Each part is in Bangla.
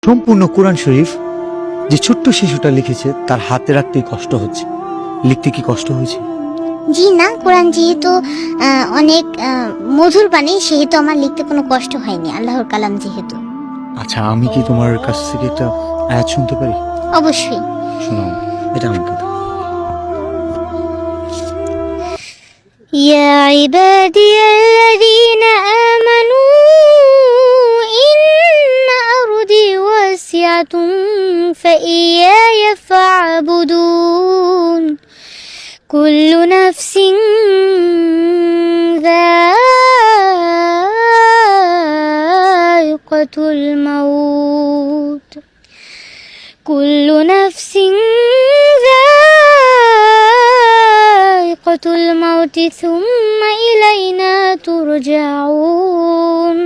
সম্পূর্ণ কোরআন শরীফ যে ছোট্ট শিশুটা লিখেছে তার হাতে রাখতেই কষ্ট হচ্ছে। লিখতে কি কষ্ট হয়েছে? জি না, কোরআন যেহেতু অনেক মধুর বাণী, সেহেতু আমার লিখতে কোনো কষ্ট হয়নি, আল্লাহর কালাম যেহেতু। আচ্ছা, আমি কি তোমার কাছ থেকে একটা আয়াত শুনতে পারি? অবশ্যই। শোনাও, এটা আমাকে দাও। يا عبادي الذين آمنوا إن أرضي واسعة فإياي فاعبدون كل نفس ذائقة الموت كل نفس ذائقة الموت ثم إلينا ترجعون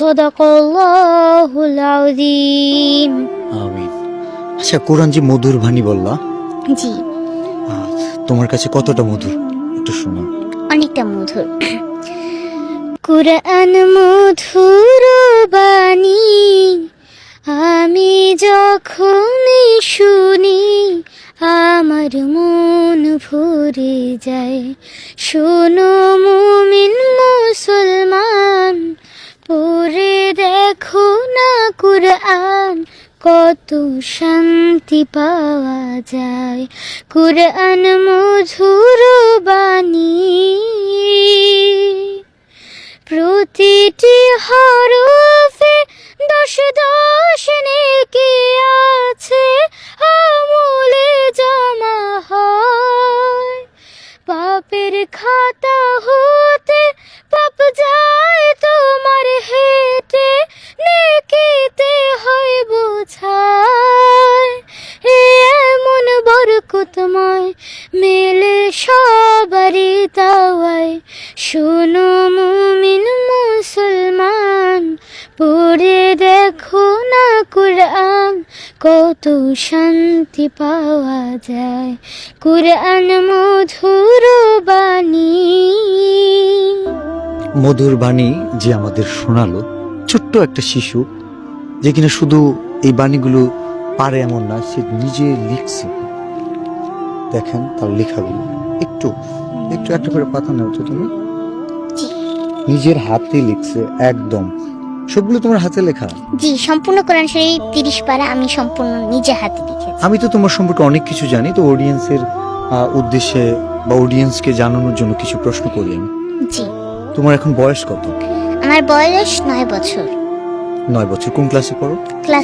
صدق الله العظيم আমিন। আচ্ছা, কোরআন যে মধুর বাণী বললা, জি তোমার কাছে কতটা মধুর একটু শোনাও। অনেকটা মধুর। কুরআন মধুর বাণী, আমি যখনই শুনি আমার মন ভরে যায়। শোনো মুমিন মুসলমান, পড়ে দেখো না কুরআন, কত শান্তি পাওয়া যায়। কুরআন মধুর বাণী, প্রতিটি হরফে 10 নেকি আছে, আমলে জমা হয়। পাপের খাতা হতে পাপ যায় তোমার হেঁটে, নেকিতে হয় বোঝায়। এমন বরকতময় মেলে সবারই দাওয়ায়। শোনো মুমিন মুসলমান, পড়ে দেখো না কুরআন, কত শান্তি পাওয়া যায়। কুরআন মধুর বাণী। মধুর বাণী যে আমাদের শোনালো, ছোট্ট একটা শিশু যে কিনা শুধু এই বাণীগুলো পারে এমন না, সে নিজে লিখছে। দেখেন তার লেখাগুলো, একটু একটু একটা করে পাতা নাও তো তুমি। নিজের হাতে লিখছে, একদম সবগুলো তোমার হাতে লেখা। জি, সম্পূর্ণ কোরআন শরীফ 30 পারা আমি সম্পূর্ণ নিজে হাতে লিখেছি। আমি তো তোমার সম্পর্কে অনেক কিছু জানি, তো অডিয়েন্সের উদ্দেশ্যে বা অডিয়েন্সকে জানানোর জন্য কিছু প্রশ্ন করি আমি। জি, তোমার এখন বয়স কত? আমার বয়স 9 বছর। 9 বছর। কোন ক্লাসে পড়ো? ক্লাস